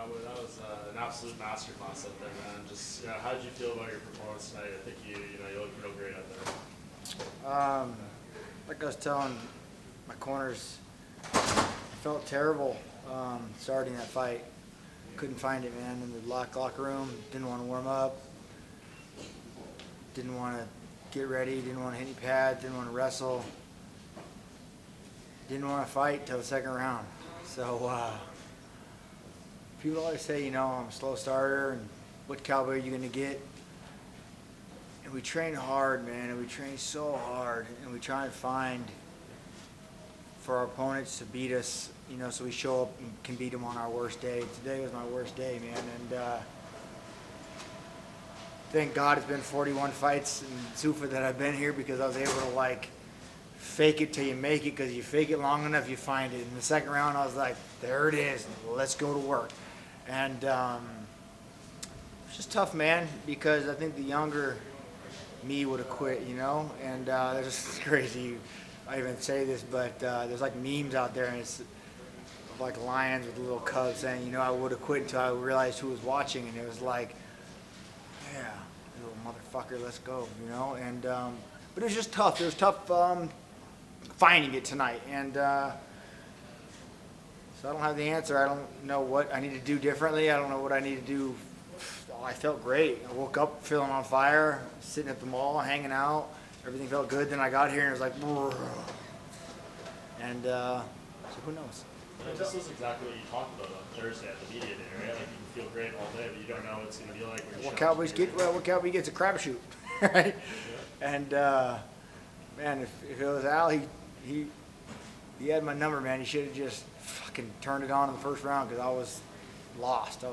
Cowboy. That was an absolute masterclass up there, man. Just, how did you feel about your performance tonight? I think you looked real great out there. Like I was telling my corners, I felt terrible starting that fight. Couldn't find it, man, in the locker room. Didn't want to warm up. Didn't want to get ready. Didn't want to hit any pads. Didn't want to wrestle. Didn't want to fight till the second round. So people always say, I'm a slow starter, and what Cowboy are you going to get? And we train hard, man, and we train so hard, and we try and find for our opponents to beat us, so we show up and can beat them on our worst day. Today was my worst day, man, and thank God it's been 41 fights in Sufa that I've been here, because I was able to, fake it till you make it, because you fake it long enough, you find it. In the second round, I was like, there it is, let's go to work. And it's just tough, man, because I think the younger me would have quit, and it's just crazy. I even say this, but there's memes out there, and it's like lions with little cubs saying, I would have quit until I realized who was watching, and it was like, yeah, little motherfucker, let's go, and but it was just tough. It was tough finding it tonight, and so I don't have the answer. I don't know what I need to do differently. I don't know what I need to do. I felt great. I woke up feeling on fire, sitting at the mall, hanging out. Everything felt good. Then I got here and it was like, brrr. And so who knows? This is exactly what you talked about on Thursday at the media day, right? Like, you can feel great all day, but you don't know what it's going to be like when you're what Cowboy gets a crapshoot, right? Yeah. And man, if it was Al, he had my number, man. He should have just fucking turned it on in the first round, because I was lost. I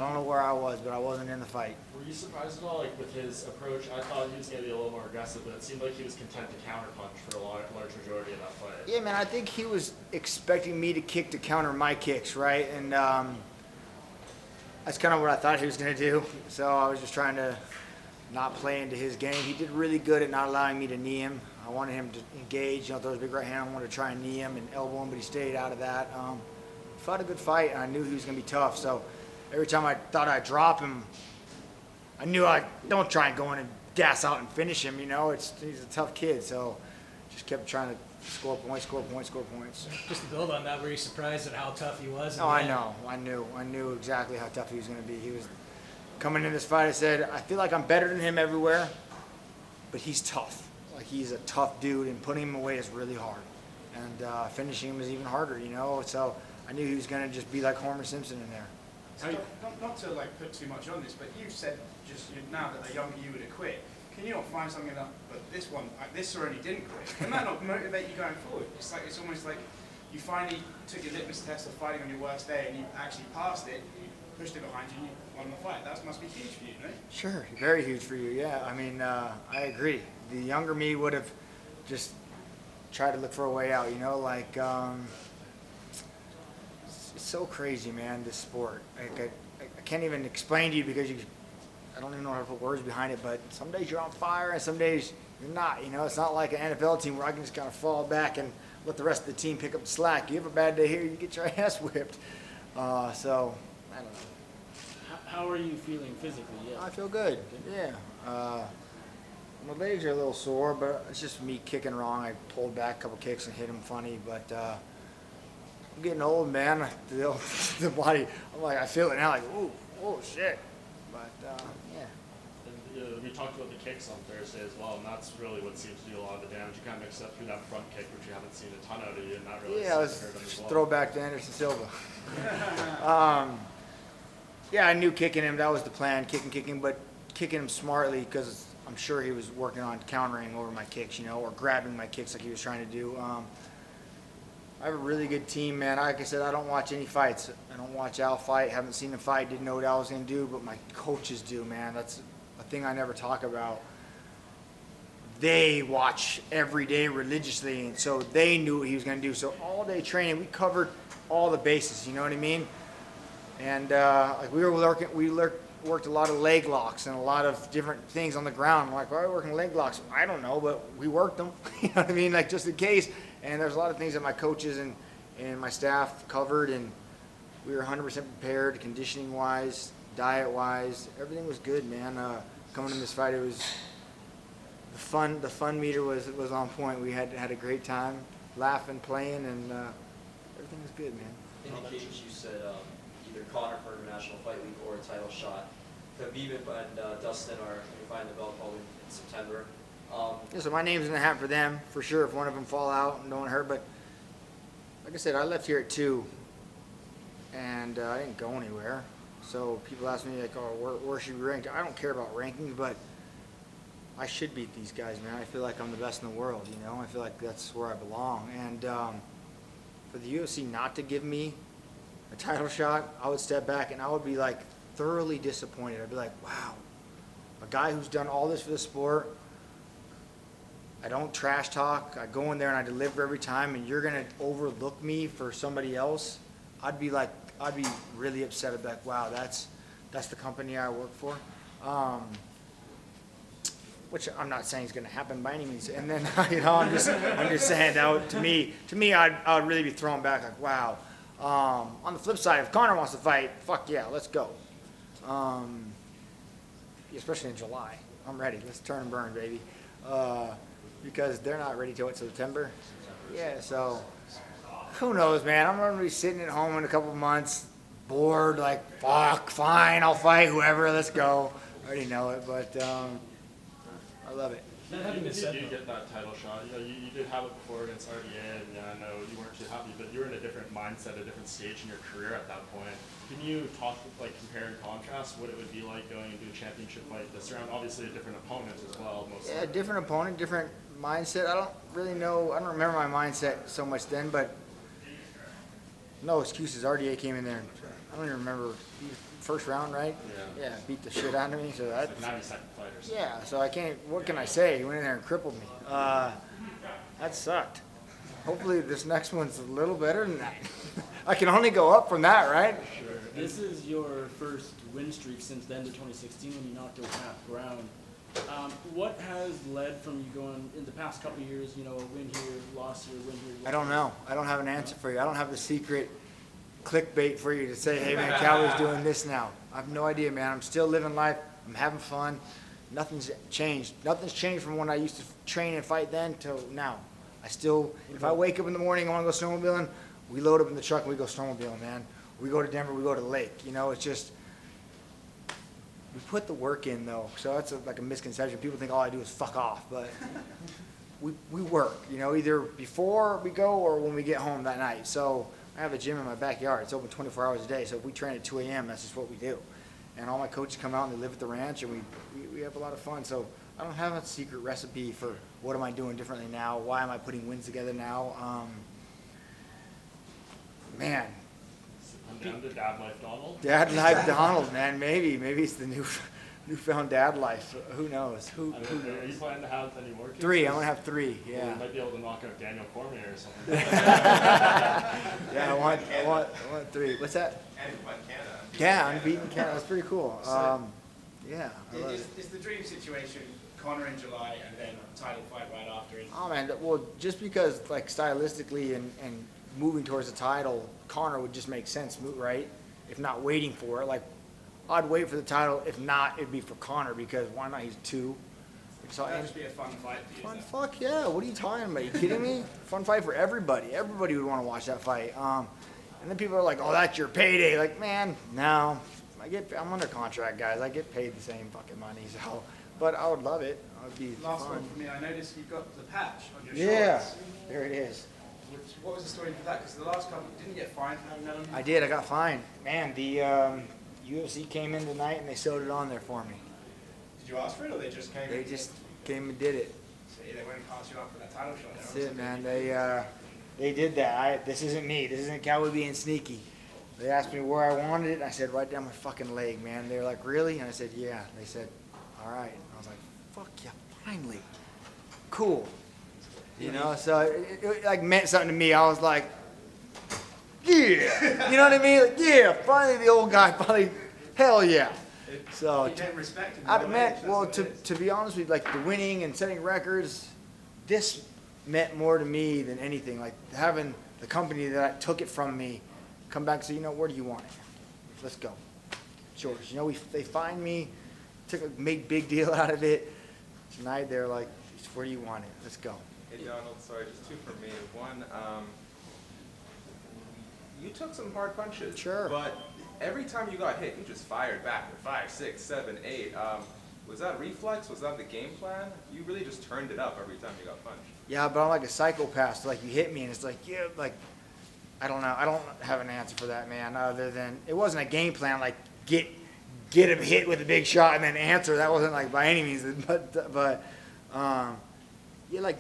don't know where I was, but I wasn't in the fight. Were you surprised at all, with his approach? I thought he was going to be a little more aggressive, but it seemed like he was content to counterpunch for a large majority of that fight. Yeah, man, I think he was expecting me to kick to counter my kicks, right? And that's kind of what I thought he was going to do. So I was just trying to not play into his game. He did really good at not allowing me to knee him. I wanted him to engage, throw his big right hand. I wanted to try and knee him and elbow him, but he stayed out of that. Fought a good fight, and I knew he was going to be tough. So every time I thought I'd drop him, I knew I don't try and go in and gas out and finish him. He's a tough kid, so just kept trying to score points. Just to build on that, were you surprised at how tough he was? Oh, I know. I knew exactly how tough he was going to be. He was coming in this fight. I said, I feel like I'm better than him everywhere, but he's tough. He's a tough dude, and putting him away is really hard, and finishing him is even harder. So I knew he was going to just be like Homer Simpson in there. So not to put too much on this, but you've said just now that a younger you would have quit. Can you not find something that, but this one, this Cerrone didn't quit? Can that not motivate you going forward? It's almost like you finally took your litmus test of fighting on your worst day, and you actually passed it. You pushed it behind you, and you won the fight. That must be huge for you, no? Sure, very huge for you. Yeah, I mean, I agree. The younger me would have just tried to look for a way out. It's so crazy, man, this sport. I can't even explain to you, because I don't even know how to put words behind it, but some days you're on fire and some days you're not. It's not like an NFL team where I can just kind of fall back and let the rest of the team pick up the slack. You have a bad day here, you get your ass whipped. So, I don't know. How are you feeling physically? Yeah. I feel good, yeah. My legs are a little sore, but it's just me kicking wrong. I pulled back a couple kicks and hit them funny, but I'm getting old, man. The body, I feel it now, oh shit. But, yeah. And, we talked about the kicks on Thursday as well, and that's really what seems to do a lot of the damage. You kind of mixed up through that front kick, which you haven't seen a ton out of you, and not really it was throwback to Anderson Silva. Yeah, I knew kicking him, that was the plan, kicking, but kicking him smartly, because I'm sure he was working on countering over my kicks, or grabbing my kicks like he was trying to do. I have a really good team, man. Like I said, I don't watch any fights. I don't watch Al fight, haven't seen him fight, didn't know what Al was going to do, but my coaches do, man. That's a thing I never talk about. They watch every day religiously, and so they knew what he was going to do. So all day training, we covered all the bases, you know what I mean? And we worked a lot of leg locks and a lot of different things on the ground. I'm like, why are we working leg locks? I don't know, but we worked them. You know what I mean? Just in case. And there's a lot of things that my coaches and my staff covered, and we were 100% prepared, conditioning-wise, diet-wise. Everything was good, man. Coming in this fight, it was the fun meter was on point. We had a great time, laughing, playing, and everything was good, man. In the cage, you said either Conor for International Fight Week or a title shot. Khabib and Dustin are fighting the belt probably in September. Yeah, so my name's in the hat for them, for sure, if one of them fall out and don't hurt. But like I said, I left here at 2, and I didn't go anywhere. So people ask me, like, oh, where should we rank? I don't care about rankings, but I should beat these guys, man. I feel like I'm the best in the world, you know? I feel like that's where I belong. And for the UFC not to give me a title shot, I would step back and I would be, like, thoroughly disappointed. I'd be like, wow, a guy who's done all this for the sport, I don't trash talk, I go in there and I deliver every time, and you're going to overlook me for somebody else. I'd be really upset. I'd be like, wow, that's the company I work for. Which I'm not saying is going to happen by any means. And then, you know, I'm just saying that to me, I'd really be thrown back like, wow. On the flip side, if Conor wants to fight, fuck yeah, let's go. Especially in July, I'm ready. Let's turn and burn, baby. Because they're not ready till September. Yeah, so who knows, man? I'm gonna be sitting at home in a couple months, bored, like, fuck, fine, I'll fight whoever, let's go. I already know it, but I love it. If you do get that title shot, you know, you did have it before against RDA, and I know you weren't too happy, but you were in a different mindset, a different stage in your career at that point. Can you talk, like, compare and contrast what it would be like going into a championship fight this round? Obviously a different opponent as well, mostly. Yeah, different opponent, different mindset. I don't really know, I don't remember my mindset so much then, but no excuses. RDA came in there, and I don't even remember, first round, right? Yeah. Yeah, beat the shit out of me, so that. 90-second fight or something. Yeah, so I can't, what can I say? He went in there and crippled me. That sucked. Hopefully this next one's a little better than that. I can only go up from that, right? Sure. This is your first win streak since the end of 2016 when you knocked out half ground. What has led from you going in the past couple of years, you know, a win here, loss here, win here? I don't know. I don't have an answer for you. I don't have the secret clickbait for you to say, hey man, Cowboy's doing this now. I have no idea, man. I'm still living life. I'm having fun. Nothing's changed. Nothing's changed from when I used to train and fight then till now. I still, if I wake up in the morning and want to go snowmobiling, we load up in the truck and we go snowmobiling, man. We go to Denver, we go to the lake. You know, it's just, we put the work in though. So that's like a misconception. People think all I do is fuck off, but we work, you know, either before we go or when we get home that night. So I have a gym in my backyard. It's open 24 hours a day. So if we train at 2 a.m., that's just what we do. And all my coaches come out and they live at the ranch, and we have a lot of fun. So I don't have a secret recipe for what am I doing differently now. Why am I putting wins together now? Man. I'm down to Dad Life Donald. Dad Life Donald, man. Maybe it's the newfound dad life. Who knows? Who Are you knows? planning to have any more kids? 3. I'm gonna have 3. Well, Yeah. you might be able to knock out Daniel Cormier or something. Yeah. I want 3. What's that? And what Canada? Yeah, unbeaten Canada. That's pretty cool. Yeah. I love it. Is the dream situation Conor in July and then title fight right after? Oh man, well, just because like stylistically and moving towards the title, Conor would just make sense, right? If not waiting for it, like I'd wait for the title. If not, it'd be for Conor because why not? He's 2. So That'd just be a fun fight for you. fun, is that? fuck yeah! What are you talking about? Are you kidding me? Fun fight for everybody. Everybody would want to watch that fight. And then people are like, "Oh, that's your payday." Like, man, no. I'm under contract, guys. I get paid the same fucking money. So, but I would love it. It would be Last fun. one for me. I noticed you've got the patch on your Yeah, shorts. there it is. What was the story for that? Because the last couple didn't you get fined for having that on. I did. I got fined. Man, the UFC came in tonight and they sewed it on there for me. Did you ask for it or they just came? They just came and did it. See, they went and passed you up for that title shot. That's it, man. They did that. This isn't me. This isn't Cowboy being sneaky. They asked me where I wanted it, and I said right down my fucking leg, man. They were like, really? And I said, yeah. They said, all right. And I was like, fuck yeah, finally. Cool. You know, so it like meant something to me. I was like, yeah. You know what I mean? Like, yeah, finally the old guy, finally, hell yeah. So, You didn't respect him. I meant, well, to be honest with you, like the winning and setting records, this meant more to me than anything. Like having the company that took it from me come back and say, you know, where do you want it? Let's go. George, you know, they find me, made big deal out of it. Tonight they're like, where do you want it? Let's go. Hey Donald, sorry, just two from me. One, you took some hard punches. Sure. But every time you got hit, you just fired back for 5, 6, 7, 8. Was that reflex? Was that the game plan? You really just turned it up every time you got punched. Yeah, but I'm like a psychopath. So like you hit me and it's like, yeah, like, I don't know. I don't have an answer for that, man, other than it wasn't a game plan like get him hit with a big shot and then answer. That wasn't like by any means, but yeah, like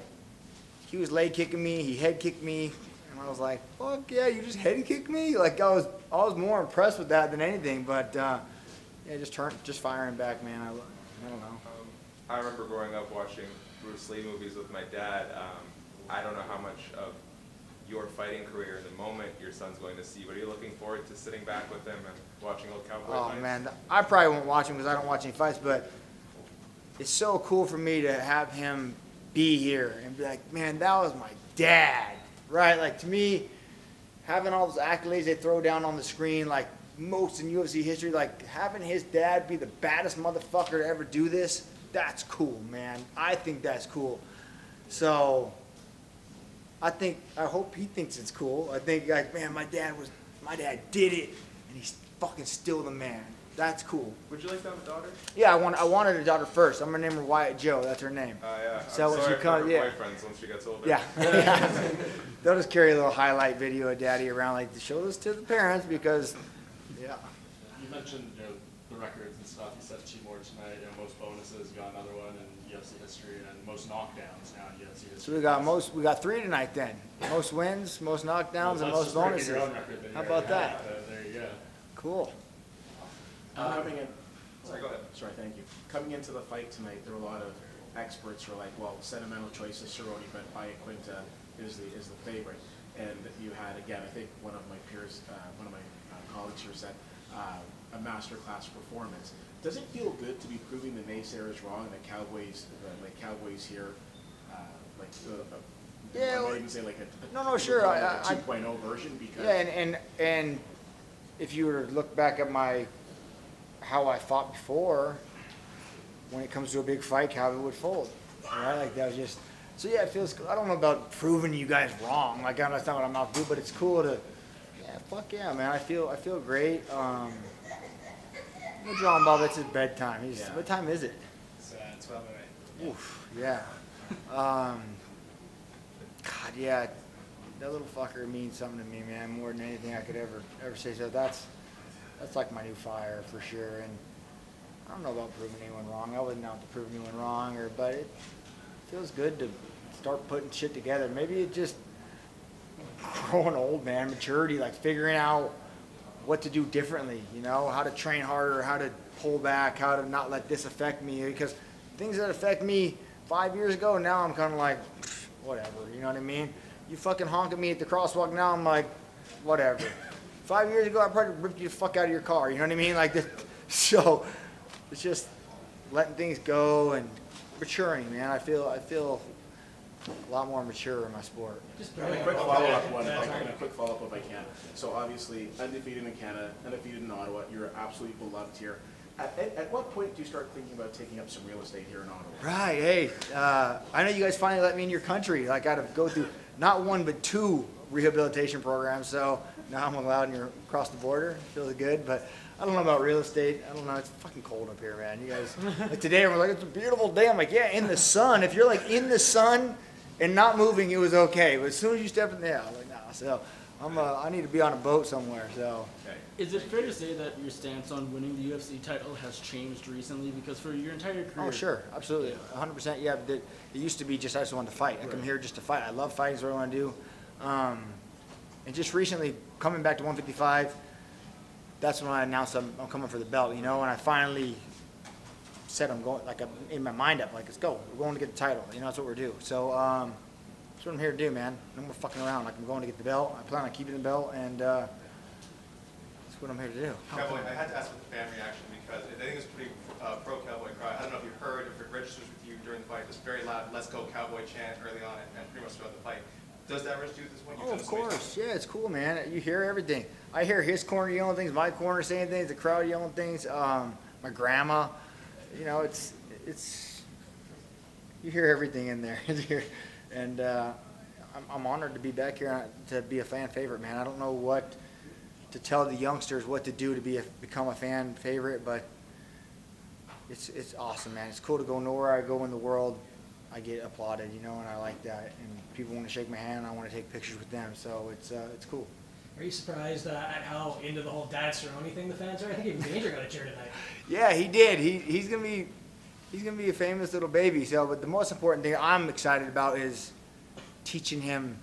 he was leg kicking me, he head kicked me, and I was like, fuck yeah, you just head kicked me? Like I was more impressed with that than anything, but yeah, just firing back, man. I don't know. I remember growing up watching Bruce Lee movies with my dad. I don't know how much of your fighting career in the moment your son's going to see, but are you looking forward to sitting back with him and watching old cowboy fights? Oh man, I probably won't watch him because I don't watch any fights, but it's so cool for me to have him be here and be like, man, that was my dad, right? Like to me, having all those accolades they throw down on the screen, like most in UFC history, like having his dad be the baddest motherfucker to ever do this, that's cool, man. I think that's cool. So I hope he thinks it's cool. I think like, man, my dad did it and he's fucking still the man. That's cool. Would you like to have a daughter? Yeah, I wanted a daughter first. I'm gonna name her Wyatt Joe. That's her name. Yeah. So I'm when sorry she comes, for her yeah. boyfriends once she gets older. Yeah. They'll just carry a little highlight video of daddy around, like to show this to the parents because, yeah. You mentioned, you know, the records and stuff. You said 2 more tonight. You know, most bonuses. You got another one in UFC history, and most knockdowns now in UFC history. So we got 3 tonight then. Most wins, most knockdowns, and most bonuses. How about that? There you go. Cool. Coming in, Sorry, go ahead. sorry, thank you. Coming into the fight tonight, there were a lot of experts who were like, well, sentimental choice is Cerrone, but Iaquinta is the favorite. And you had, again, I think one of my peers, one of my colleagues here said, a masterclass performance. Does it feel good to be proving the naysayers wrong? The Cowboys here, Yeah, I well, might even say like a no, sure, like a I- 2.0 version because Yeah, and if you were to look back at how I fought before, when it comes to a big fight, how it would fold, right? Like that was just, so yeah, it feels, I don't know about proving you guys wrong, like that's not what I'm out to do, but it's cool to, yeah, fuck yeah, man, I feel great. We're drawing Bob, it's his bedtime. Yeah. What time is it? It's 12 minutes. Oof, yeah. God, yeah, that little fucker means something to me, man, more than anything I could ever say. So that's like my new fire for sure. And I don't know about proving anyone wrong. I wasn't out to prove anyone wrong, but it feels good to start putting shit together. Maybe it just growing old, man, maturity, like figuring out what to do differently, you know, how to train harder, how to pull back, how to not let this affect me. Because things that affect me 5 years ago, now I'm kind of like, whatever, you know what I mean? You fucking honk at me at the crosswalk, now I'm like, whatever. 5 years ago, I probably ripped you the fuck out of your car, you know what I mean? Like, so it's just letting things go and maturing, man. I feel a lot more mature in my sport. Just a quick follow-up if I can. So obviously, undefeated in Canada, undefeated in Ottawa, you're absolutely beloved here. At what point do you start thinking about taking up some real estate here in Ottawa? Right, hey, I know you guys finally let me in your country. Like, I got to go through not 1 but 2 rehabilitation programs, so now I'm allowed across the border. Feels good, but I don't know about real estate. I don't know. It's fucking cold up here, man. You guys, like today, we're like, it's a beautiful day. I'm like, yeah, in the sun. If you're like in the sun and not moving, it was okay. But as soon as you step in there, I'm like, nah. So I need to be on a boat somewhere. So. Is it fair to say that your stance on winning the UFC title has changed recently? Because for your entire career... Oh, sure. Absolutely. 100%. Yeah. It used to be just I just wanted to fight. I come here just to fight. I love fighting. Is what I want to do. And just recently, coming back to 155, that's when I announced I'm coming for the belt, you know, and I finally said I'm going, like, I'm in my mind up, like, let's go. We're going to get the title. You know, that's what we're due. So that's what I'm here to do, man. No more fucking around. Like, I'm going to get the belt. I plan on keeping the belt, and that's what I'm here to do. Cowboy, I had to ask with the fan reaction because I think it's pretty pro-Cowboy crowd. I don't know if you heard, if it registers with you during the fight, this very loud "Let's go Cowboy" chant early on and pretty much throughout the fight. Does that resonate with this one? Oh, of course. Yeah, it's cool, man. You hear everything. I hear his corner yelling things, my corner saying things, the crowd yelling things. My grandma, you know, it's you hear everything in there. And I'm honored to be back here to be a fan favorite, man. I don't know what to tell the youngsters what to do to become a fan favorite, but it's awesome, man. It's cool to go nowhere I go in the world, I get applauded, you know, and I like that. And people want to shake my hand, and I want to take pictures with them, so it's cool. Are you surprised at how into the whole Dad Cerrone thing the fans are? I think even Danger got a cheer tonight. Yeah, he did. He's gonna be a famous little baby. So, but the most important thing I'm excited about is teaching him.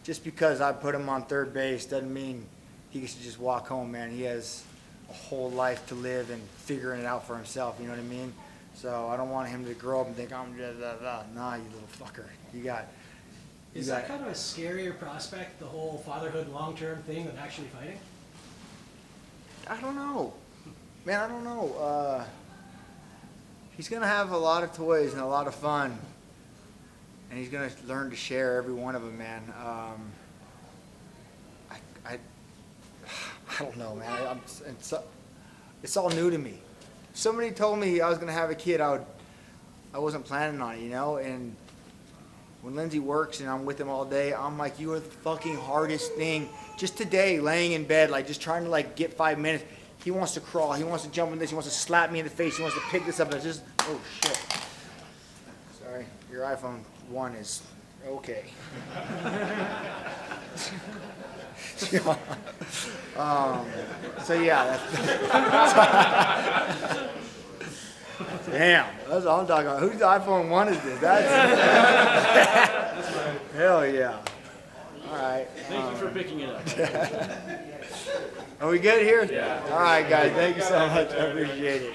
Just because I put him on third base doesn't mean he gets to just walk home, man. He has a whole life to live and figuring it out for himself. You know what I mean? So I don't want him to grow up and think I'm just nah, you little fucker. Is that kind of a scarier prospect, the whole fatherhood long-term thing, than actually fighting? I don't know, man. I don't know. He's gonna have a lot of toys and a lot of fun, and he's gonna learn to share every one of them, man. I don't know, man. It's all new to me. Somebody told me I was gonna have a kid. I wasn't planning on it, you know. And when Lindsay works and I'm with him all day, I'm like, you are the fucking hardest thing. Just today, laying in bed, like just trying to like get 5 minutes. He wants to crawl. He wants to jump in this. He wants to slap me in the face. He wants to pick this up. And it's just, oh shit. Sorry, your iPhone 1 is okay. So yeah. Damn, that's what I'm talking about. Whose iPhone 1 is this? That's hell yeah. All right. Thank you for picking it up. Are we good here? Yeah. All right, guys. Thank you so much. I appreciate it.